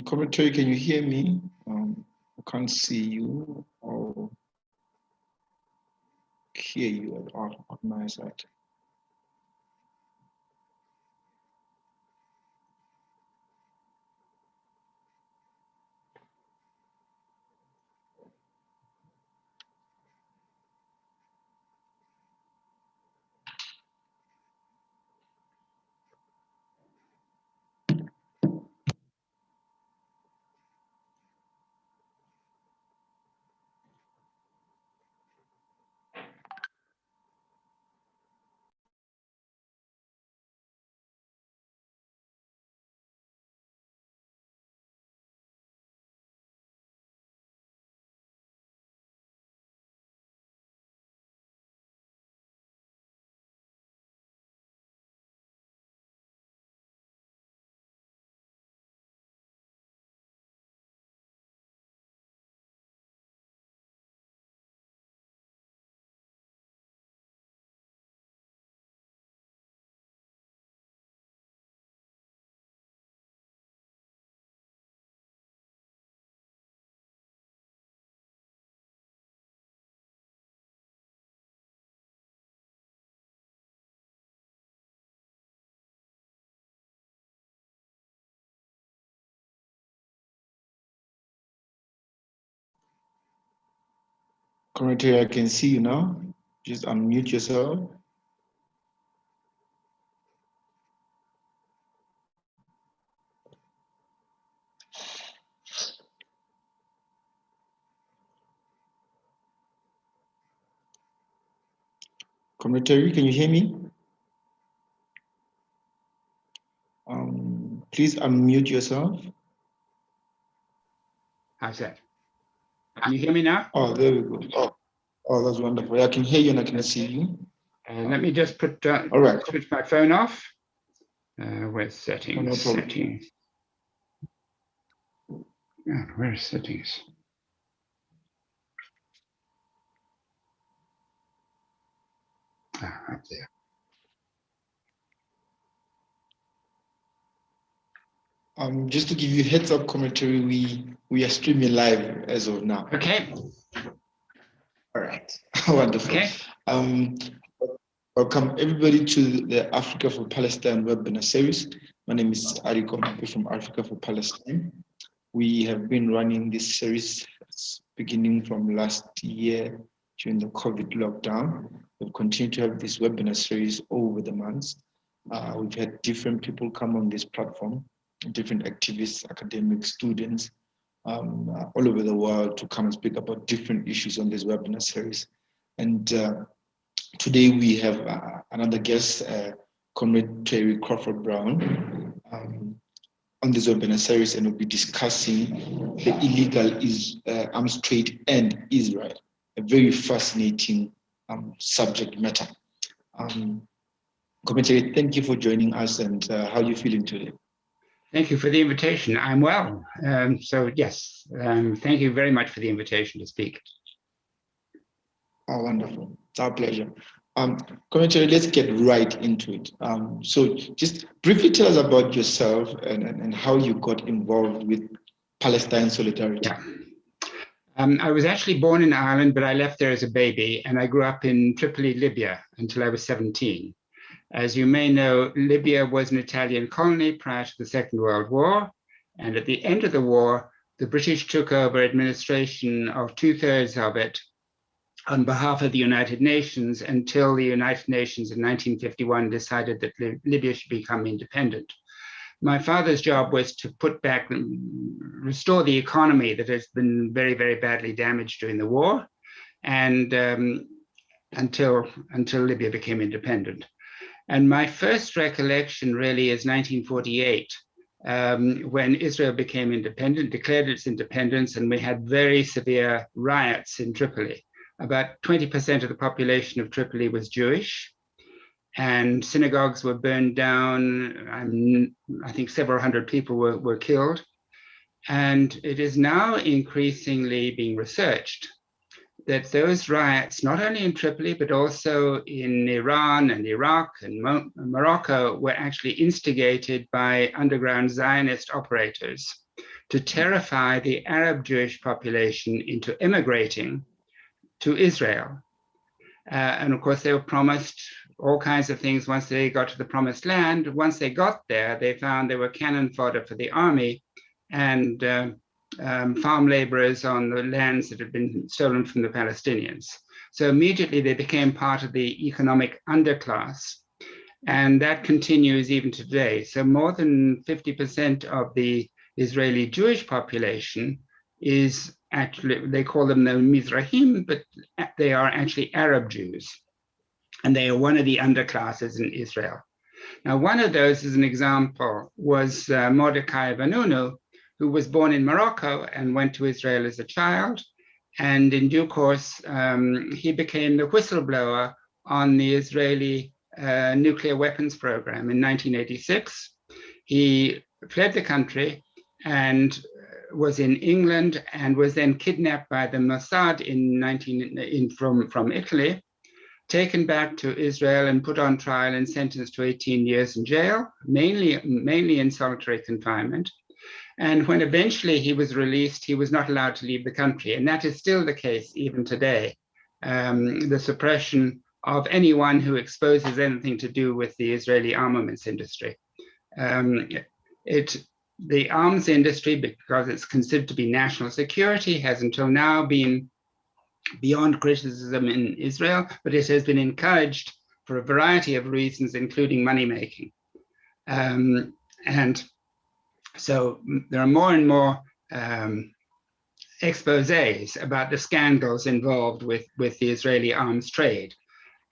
Commentary, can you hear me? I can't see you or hear you at all on my side. Commentary, I can see you now. Just unmute yourself. Commentary, can you hear me? Please unmute yourself. How's that? Can you hear me now? Oh, there we go. Oh, that's wonderful. I can hear you and I can see you. Let me just put all right. Switch my phone off. Where's settings? No settings. Yeah, where's settings? Up there. Just to give you heads up, Commentary, we are streaming live as of now. Okay. All right. Wonderful. Okay. Welcome everybody to the Africa for Palestine webinar series. My name is Ariko from Africa for Palestine. We have been running this series beginning from last year during the COVID lockdown. We've continued to have this webinar series over the months. We've had different people come on this platform, different activists, academics, students, all over the world to come and speak about different issues on this webinar series. And today we have another guest, Comrade Terry Crawford-Browne, on this webinar series, and we'll be discussing the illegal arms trade and Israel, a very fascinating subject matter. Comrade, thank you for joining us, and how are you feeling today? Thank you for the invitation. I'm well. So yes, thank you very much for the invitation to speak. Oh, wonderful. It's our pleasure. Commentary, let's get right into it. So just briefly tell us about yourself and how you got involved with Palestine Solidarity. Yeah. I was actually born in Ireland, but I left there as a baby, and I grew up in Tripoli, Libya, until I was 17. As you may know, Libya was an Italian colony prior to the Second World War, and at the end of the war, the British took over administration of 2/3 of it on behalf of the United Nations until the United Nations in 1951 decided that Libya should become independent. My father's job was to put back, restore the economy that has been very, very badly damaged during the war, and until Libya became independent. And my first recollection really is 1948, when Israel became independent, declared its independence, and we had very severe riots in Tripoli. About 20% of the population of Tripoli was Jewish, and synagogues were burned down. I think several hundred people were killed. And it is now increasingly being researched that those riots, not only in Tripoli, but also in Iran and Iraq and Morocco, were actually instigated by underground Zionist operators to terrify the Arab Jewish population into immigrating to Israel. And of course, they were promised all kinds of things once they got to the promised land. Once they got there, they found they were cannon fodder for the army and farm laborers on the lands that had been stolen from the Palestinians. So immediately they became part of the economic underclass. And that continues even today. So more than 50% of the Israeli Jewish population is actually, they call them the Mizrahim, but they are actually Arab Jews. And they are one of the underclasses in Israel. Now, one of those, as an example, was Mordecai Vanunu, who was born in Morocco and went to Israel as a child. And in due course, he became the whistleblower on the Israeli nuclear weapons program in 1986. He fled the country and was in England and was then kidnapped by the Mossad from Italy, taken back to Israel and put on trial and sentenced to 18 years in jail, mainly in solitary confinement. And when eventually he was released, he was not allowed to leave the country. And that is still the case even today. The suppression of anyone who exposes anything to do with the Israeli armaments industry. The arms industry, because it's considered to be national security, has until now been beyond criticism in Israel, but it has been encouraged for a variety of reasons, including money-making. And so there are more and more exposés about the scandals involved with the Israeli arms trade,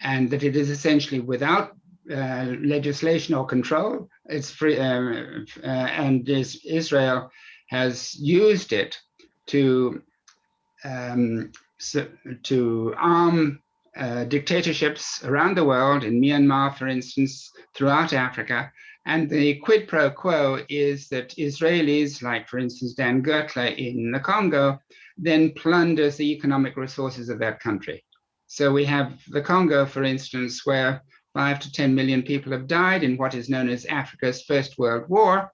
and that it is essentially without legislation or control. It's free, and Israel has used it to arm dictatorships around the world, in Myanmar, for instance, throughout Africa. And the quid pro quo is that Israelis, like, for instance, Dan Gertler in the Congo, then plunders the economic resources of that country. So we have the Congo, for instance, where 5 to 10 million people have died in what is known as Africa's First World War.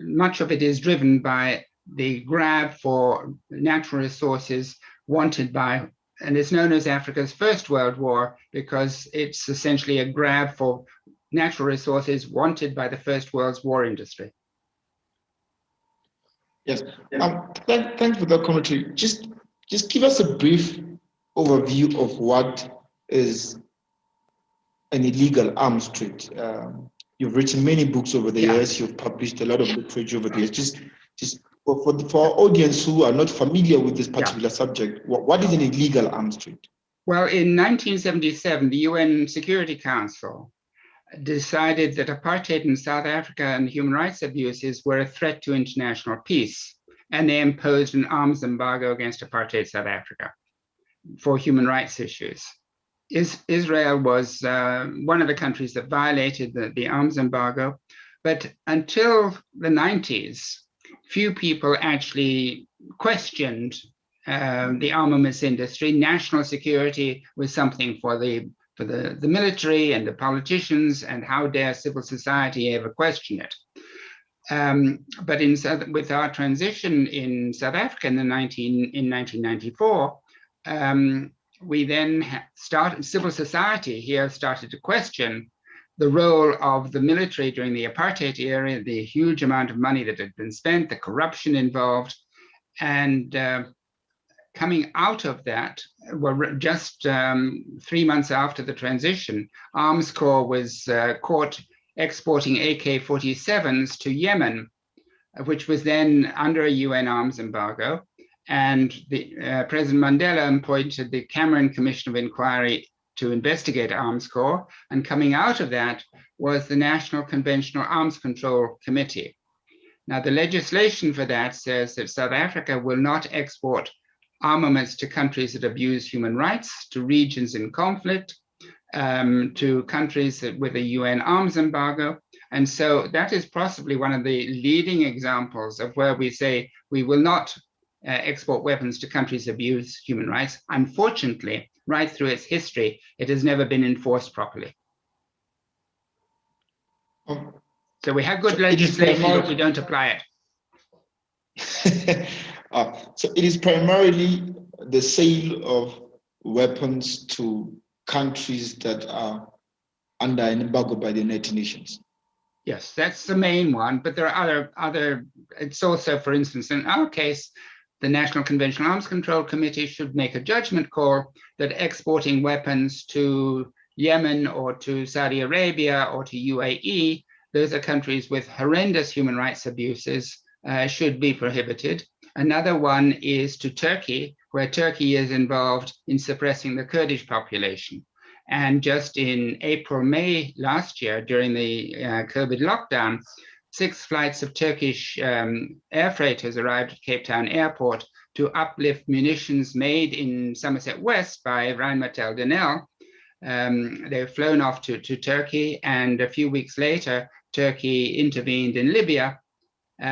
Much of it is driven by the grab for natural resources wanted by, and it's known as Africa's First World War because it's essentially a grab for natural resources wanted by the First World War industry. Yes, thanks for that commentary. Just give us a brief overview of what is an illegal arms trade. You've written many books over the years. You've published a lot of literature over the years. Just for our audience who are not familiar with this particular subject, what is an illegal arms trade? Well, in 1977, the UN Security Council decided that apartheid in South Africa and human rights abuses were a threat to international peace, and they imposed an arms embargo against apartheid South Africa for human rights issues. Israel was one of the countries that violated the arms embargo, but until the 90s, few people actually questioned the armaments industry. National security was something for the military and the politicians, and how dare civil society ever question it. But with our transition in South Africa in 1994, we then civil society here started to question the role of the military during the apartheid era, the huge amount of money that had been spent, the corruption involved, and coming out of that, well, just 3 months after the transition, Arms Corps was caught exporting AK-47s to Yemen, which was then under a UN arms embargo. And President Mandela appointed the Cameron Commission of Inquiry to investigate Arms Corps. And coming out of that was the National Conventional Arms Control Committee. Now, the legislation for that says that South Africa will not export armaments to countries that abuse human rights, to regions in conflict, to countries with a UN arms embargo. And so that is possibly one of the leading examples of where we say we will not export weapons to countries that abuse human rights. Unfortunately, right through its history, it has never been enforced properly. So we have good legislation, but we don't apply it. So it is primarily the sale of weapons to countries that are under an embargo by the United Nations. Yes, that's the main one, but there are other. It's also, for instance, in our case, the National Conventional Arms Control Committee should make a judgment call that exporting weapons to Yemen or to Saudi Arabia or to UAE, those are countries with horrendous human rights abuses, should be prohibited. Another one is to Turkey, where Turkey is involved in suppressing the Kurdish population. And just in April, May last year, during the COVID lockdown, 6 flights of Turkish air freighters arrived at Cape Town Airport to uplift munitions made in Somerset West by Rheinmetall Denel. They were flown off to Turkey, and a few weeks later, Turkey intervened in Libya. We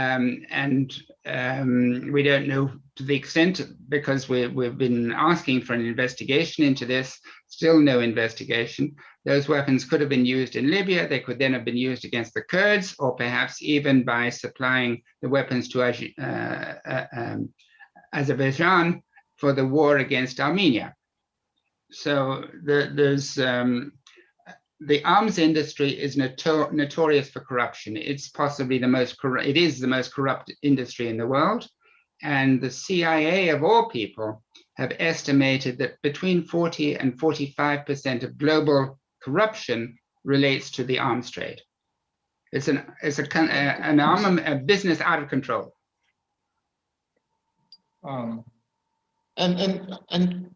don't know to the extent, because we've been asking for an investigation into this, still no investigation. Those weapons could have been used in Libya. They could then have been used against the Kurds, or perhaps even by supplying the weapons to Azerbaijan for the war against Armenia. So the arms industry is notorious for corruption. It's possibly the most corrupt. It is the most corrupt industry in the world, and the CIA, of all people, have estimated that between 40 and 45% of global corruption relates to the arms trade. It's a business out of control. And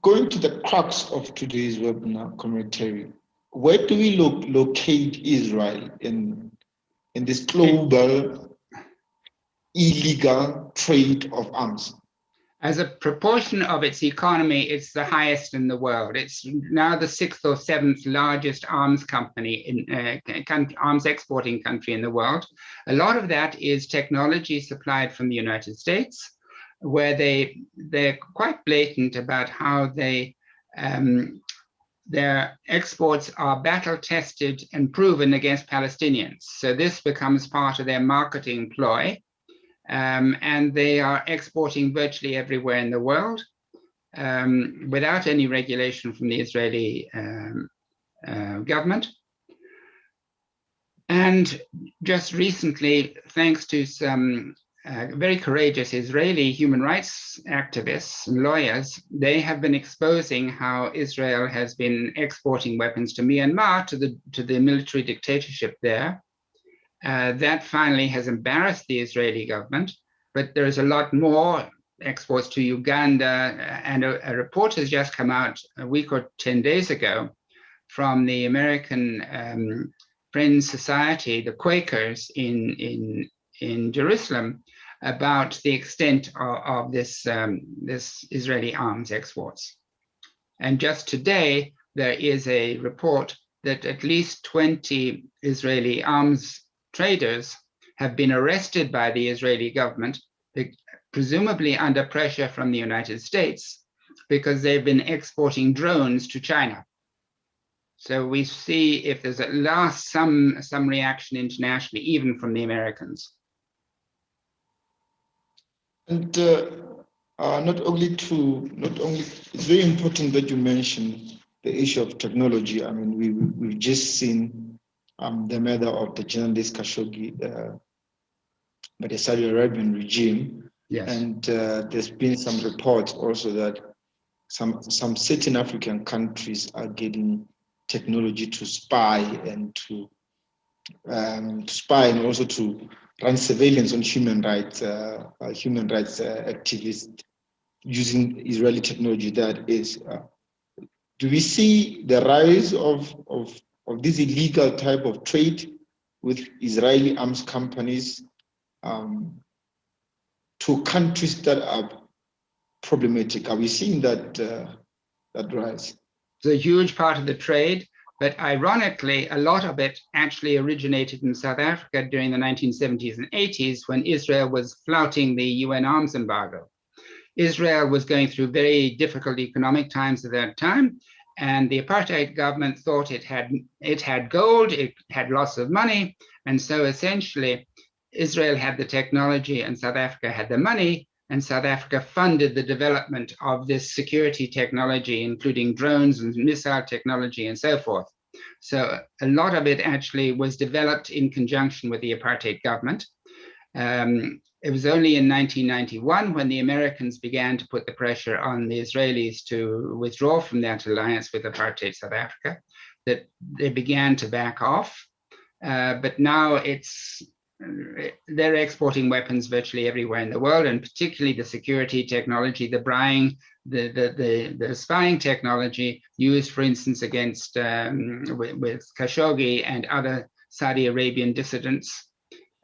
going to the crux of today's webinar, Comrade Terry, where do we locate Israel in this global illegal trade of arms? As a proportion of its economy, it's the highest in the world. It's now the 6th or 7th largest arms company arms exporting country in the world. A lot of that is technology supplied from the United States, where they're quite blatant about how their exports are battle tested and proven against Palestinians. So this becomes part of their marketing ploy. And they are exporting virtually everywhere in the world without any regulation from the Israeli government. And just recently, thanks to some very courageous Israeli human rights activists and lawyers, they have been exposing how Israel has been exporting weapons to Myanmar, to the military dictatorship there. That finally has embarrassed the Israeli government, but there is a lot more exports to Uganda, and a report has just come out a week or 10 days ago from the American Friends Society, the Quakers in Jerusalem, about the extent of this Israeli arms exports. And just today, there is a report that at least 20 Israeli arms traders have been arrested by the Israeli government, presumably under pressure from the United States, because they've been exporting drones to China. So we see if there's at last some reaction internationally, even from the Americans. And not only, it's very important that you mention the issue of technology. I mean, we've just seen the murder of the journalist Khashoggi by the Saudi Arabian regime. Yes. And there's been some reports also that some certain African countries are getting technology to spy and to spy, and also to run surveillance on human rights activists using Israeli technology. That is, do we see the rise of this illegal type of trade with Israeli arms companies to countries that are problematic? Are we seeing that rise? It's a huge part of the trade, but ironically, a lot of it actually originated in South Africa during the 1970s and 80s, when Israel was flouting the UN arms embargo. Israel was going through very difficult economic times at that time, and the apartheid government thought it had gold, it had lots of money, and so essentially Israel had the technology and South Africa had the money, and South Africa funded the development of this security technology, including drones and missile technology and so forth. So a lot of it actually was developed in conjunction with the apartheid government. It was only in 1991 when the Americans began to put the pressure on the Israelis to withdraw from that alliance with apartheid South Africa that they began to back off. But now they're exporting weapons virtually everywhere in the world, and particularly the security technology, the spying technology used, for instance, against with Khashoggi and other Saudi Arabian dissidents.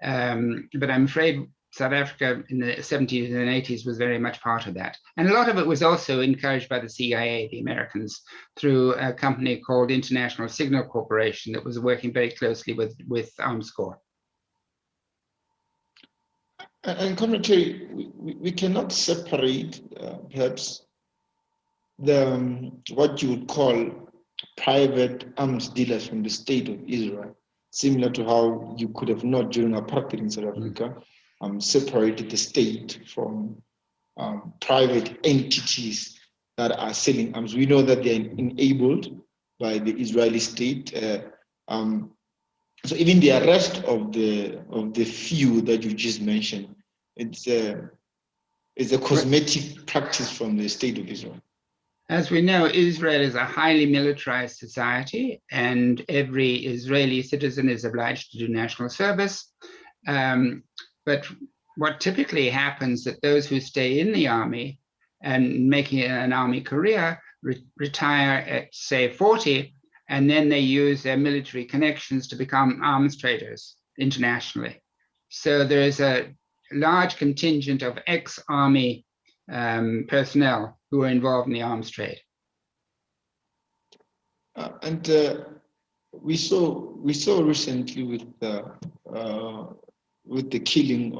But I'm afraid South Africa in the 70s and 80s was very much part of that. And a lot of it was also encouraged by the CIA, the Americans, through a company called International Signal Corporation that was working very closely with Arms Corps. And Comrade, we cannot separate perhaps what you would call private arms dealers from the state of Israel, similar to how you could have not during apartheid in South Africa, separated the state from private entities that are selling arms. We know that they are enabled by the Israeli state. So even the arrest of the few that you just mentioned, it's a cosmetic practice from the state of Israel. As we know, Israel is a highly militarized society, and every Israeli citizen is obliged to do national service. But what typically happens that those who stay in the army and making an army career retire at, say, 40, and then they use their military connections to become arms traders internationally. So there is a large contingent of ex-army personnel who are involved in the arms trade. We saw recently with the killing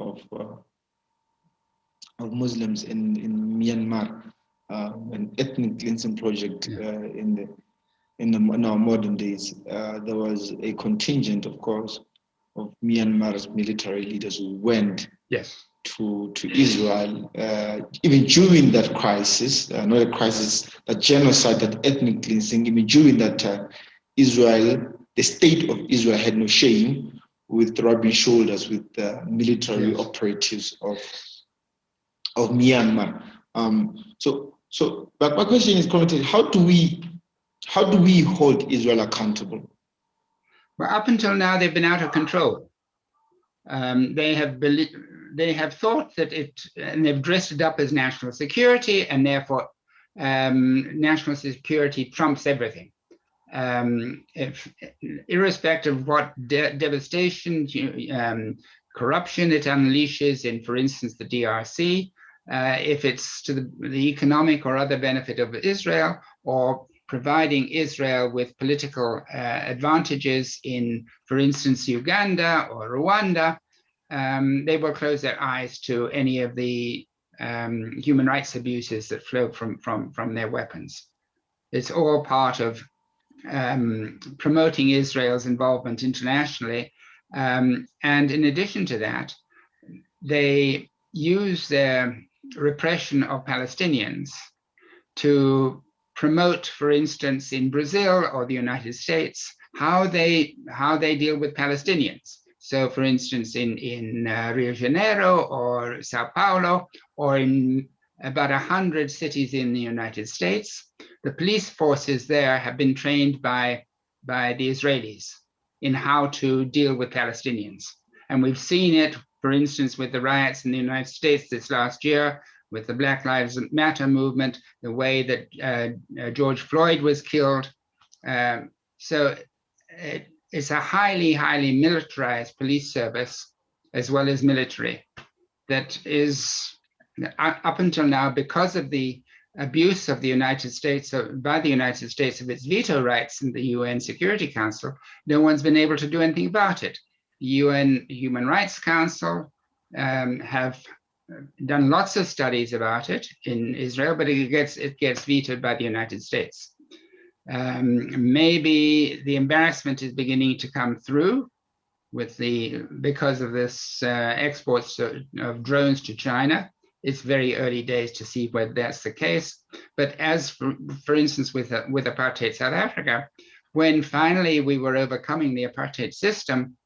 of Muslims in Myanmar, an ethnic cleansing project in our modern days. There was a contingent, of course, of Myanmar's military leaders who went to Israel, even during that crisis, not a crisis, that genocide, that ethnic cleansing, even during that time, Israel, the state of Israel had no shame with rubbing shoulders with the military operatives of Myanmar. But my question is, how do we hold Israel accountable? Well, up until now, they've been out of control. They have thought that and they've dressed it up as national security, and therefore national security trumps everything. Irrespective of what devastation, corruption it unleashes in, for instance, the DRC, if it's to the economic or other benefit of Israel, or providing Israel with political advantages in, for instance, Uganda or Rwanda, they will close their eyes to any of the human rights abuses that flow from their weapons. It's all part of promoting Israel's involvement internationally. And in addition to that, they use their repression of Palestinians to promote, for instance, in Brazil or the United States, how they deal with Palestinians. So, for instance, in Rio de Janeiro or Sao Paulo, or in about 100 cities in the United States, the police forces there have been trained by the Israelis in how to deal with Palestinians. And we've seen it, for instance, with the riots in the United States this last year, with the Black Lives Matter movement, the way that George Floyd was killed. So it's a highly, highly militarized police service, as well as military, that is, up until now, because of the abuse of the United States, by the United States, of its veto rights in the UN Security Council, no one's been able to do anything about it. The UN Human Rights Council have done lots of studies about it in Israel, but it gets vetoed by the United States. Maybe the embarrassment is beginning to come through because of this exports of drones to China. It's very early days to see whether that's the case. But as for instance, with apartheid South Africa, when finally we were overcoming the apartheid system,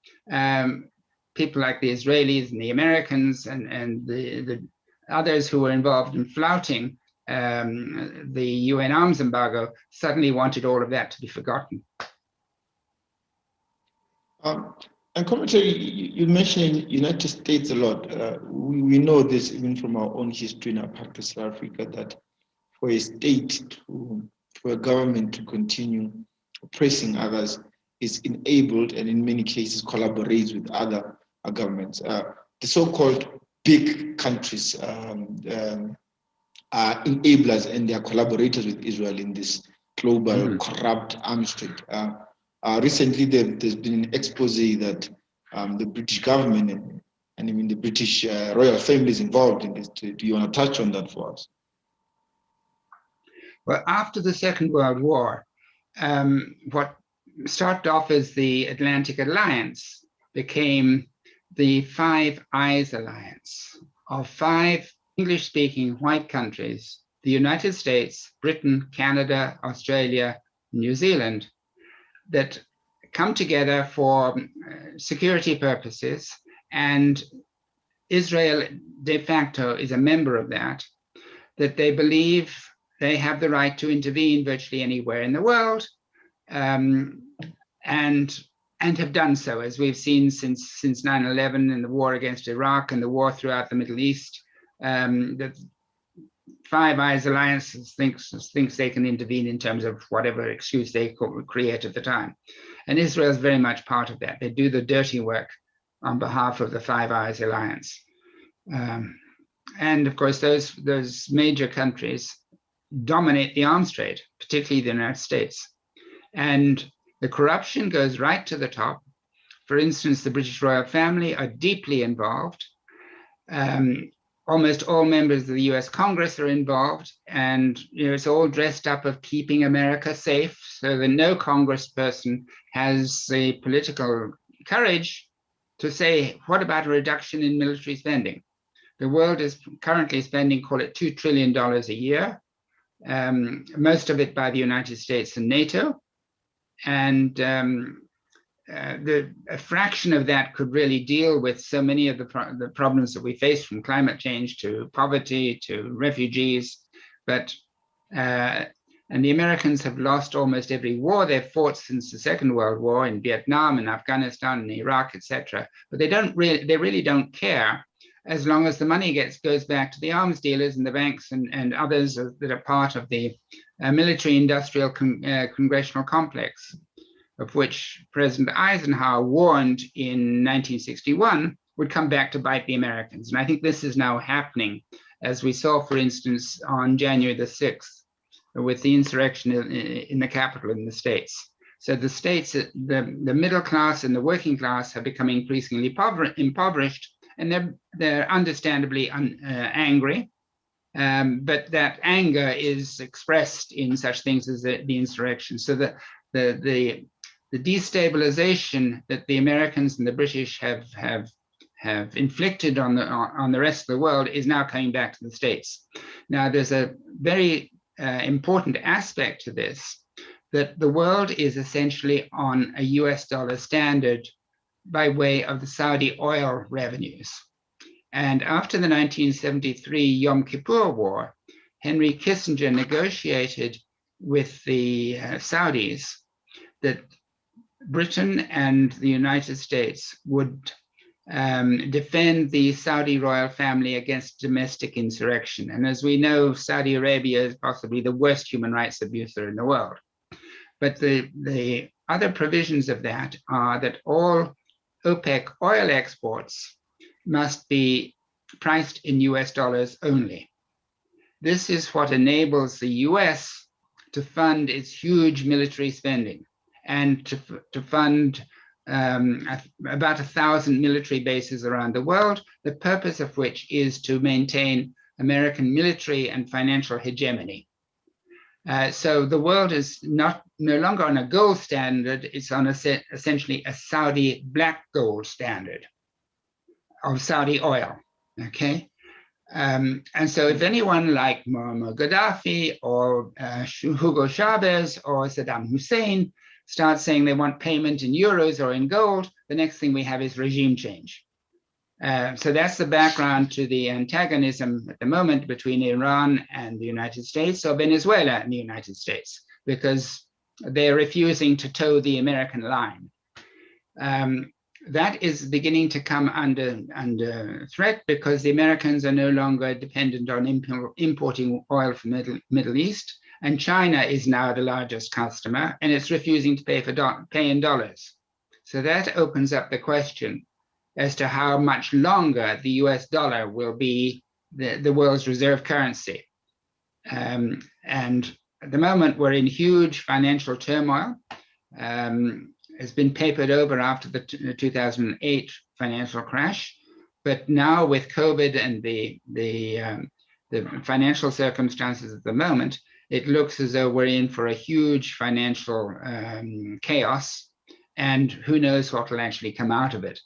people like the Israelis and the Americans and the others who were involved in flouting the UN arms embargo suddenly wanted all of that to be forgotten. And commentary, you mentioned United States a lot. We know this even from our own history in apartheid South Africa, that for a state for a government to continue oppressing others is enabled, and in many cases collaborates with other governments. The so-called big countries are enablers, and they are collaborators with Israel in this global corrupt arms trade. Recently, there's been an expose that the British government and even the British royal family is involved in this. Do you want to touch on that for us? Well, after the Second World War, what started off as the Atlantic Alliance became the Five Eyes Alliance of 5 English-speaking white countries: the United States, Britain, Canada, Australia, New Zealand, that come together for security purposes, and Israel de facto is a member of that they believe they have the right to intervene virtually anywhere in the world, and have done so, as we've seen since 9/11 and the war against Iraq and the war throughout the Middle East. The Five Eyes Alliance thinks they can intervene in terms of whatever excuse they create at the time. And Israel is very much part of that. They do the dirty work on behalf of the Five Eyes Alliance. And of course, those major countries dominate the arms trade, particularly the United States. And the corruption goes right to the top. For instance, the British royal family are deeply involved. Almost all members of the US Congress are involved, and it's all dressed up of keeping America safe, so that no congressperson has the political courage to say, what about a reduction in military spending? The world is currently spending, call it $2 trillion a year, most of it by the United States and NATO. And a fraction of that could really deal with so many of the problems that we face, from climate change to poverty to refugees. But and the Americans have lost almost every war they've fought since the Second World War, in Vietnam and Afghanistan and Iraq, etc. But they really don't care, as long as the money goes back to the arms dealers and the banks and others that are part of the military-industrial congressional complex, of which President Eisenhower warned in 1961 would come back to bite the Americans. And I think this is now happening, as we saw, for instance, on January the 6th, with the insurrection in the Capitol in the States. So the states, the middle class and the working class have become increasingly impoverished, and they're understandably angry. But that anger is expressed in such things as the insurrection. So the destabilization that the Americans and the British have inflicted on the rest of the world is now coming back to the States. Now, there's a very important aspect to this, that the world is essentially on a US dollar standard by way of the Saudi oil revenues. And after the 1973 Yom Kippur War, Henry Kissinger negotiated with the Saudis that Britain and the United States would defend the Saudi royal family against domestic insurrection. And as we know, Saudi Arabia is possibly the worst human rights abuser in the world. But the other provisions of that are that all OPEC oil exports must be priced in US dollars only. This is what enables the US to fund its huge military spending, and to fund about 1,000 military bases around the world, the purpose of which is to maintain American military and financial hegemony. So the world is not no longer on a gold standard, it's on essentially a Saudi black gold standard of Saudi oil, okay? And so if anyone like Muammar Gaddafi or Hugo Chavez or Saddam Hussein start saying they want payment in euros or in gold, the next thing we have is regime change. So that's the background to the antagonism at the moment between Iran and the United States, or Venezuela and the United States, because they're refusing to toe the American line. That is beginning to come under threat because the Americans are no longer dependent on importing oil from the Middle East, and China is now the largest customer, and it's refusing to pay in dollars. So that opens up the question as to how much longer the US dollar will be the world's reserve currency. And at the moment, we're in huge financial turmoil. Has been papered over after the 2008 financial crash, but now with COVID and the financial circumstances at the moment, it looks as though we're in for a huge financial chaos, and who knows what will actually come out of it.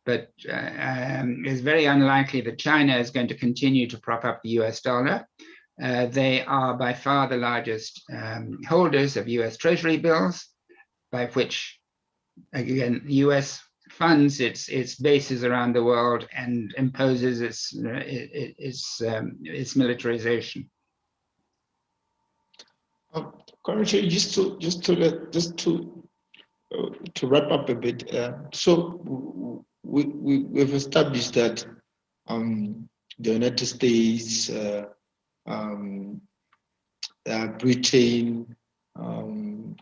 But it's very unlikely that China is going to continue to prop up the US dollar. They are by far the largest holders of US Treasury bills, by which, again, the US funds its bases around the world and imposes its militarization. Commissioner, just to wrap up a bit. So we've established that the United States, Britain,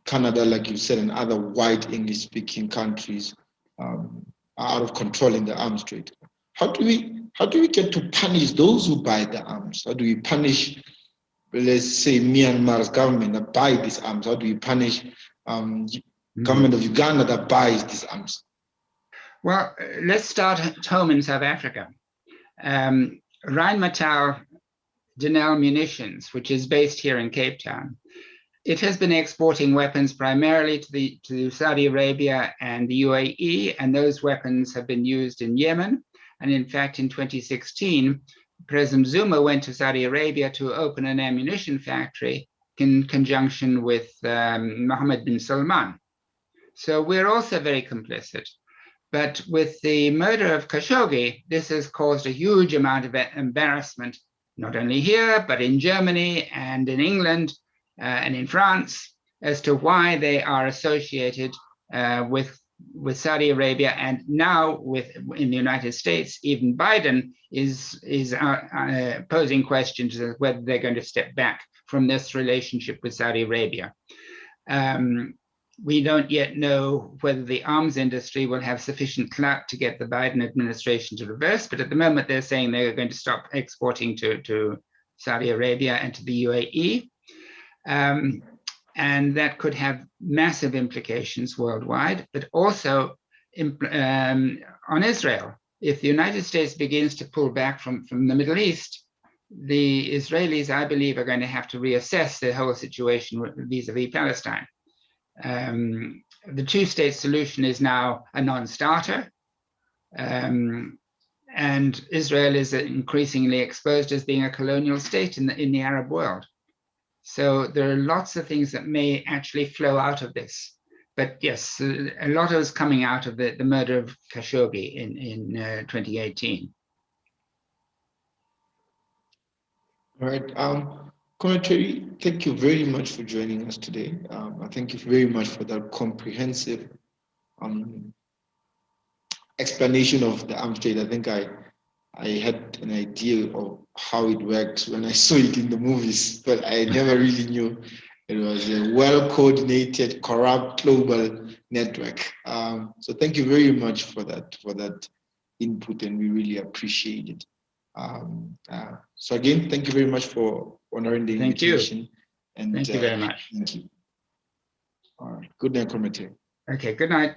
Canada, like you said, and other white English-speaking countries are out of control in the arms trade. How do we get to punish those who buy the arms? How do we punish, let's say, Myanmar's government that buy these arms? How do we punish government of Uganda that buys these arms? Well, let's start at home in South Africa. Rheinmetall Denel Munitions, which is based here in Cape Town, it has been exporting weapons primarily to Saudi Arabia and the UAE, and those weapons have been used in Yemen. And in fact, in 2016, President Zuma went to Saudi Arabia to open an ammunition factory in conjunction with Mohammed bin Salman. So we're also very complicit. But with the murder of Khashoggi, this has caused a huge amount of embarrassment, not only here, but in Germany and in England and in France, as to why they are associated with Saudi Arabia, and now in the United States, even Biden is posing questions as whether they're going to step back from this relationship with Saudi Arabia. We don't yet know whether the arms industry will have sufficient clout to get the Biden administration to reverse, but at the moment they're saying they're going to stop exporting to Saudi Arabia and to the UAE. And that could have massive implications worldwide, but also on Israel. If the United States begins to pull back from the Middle East, the Israelis, I believe, are going to have to reassess the whole situation vis-a-vis Palestine. The two-state solution is now a non-starter, and Israel is increasingly exposed as being a colonial state in the Arab world. So there are lots of things that may actually flow out of this. But yes, a lot is coming out of the murder of Khashoggi in 2018. All right. Terry, thank you very much for joining us today. I thank you very much for that comprehensive explanation of the arms trade. I think I had an idea of how it works when I saw it in the movies, but I never really knew it was a well-coordinated, corrupt global network. So thank you very much for that input, and we really appreciate it. So again, thank you very much for honoring the invitation. And thank you very much. Thank you. All right. Good night, Comrade. Okay, good night.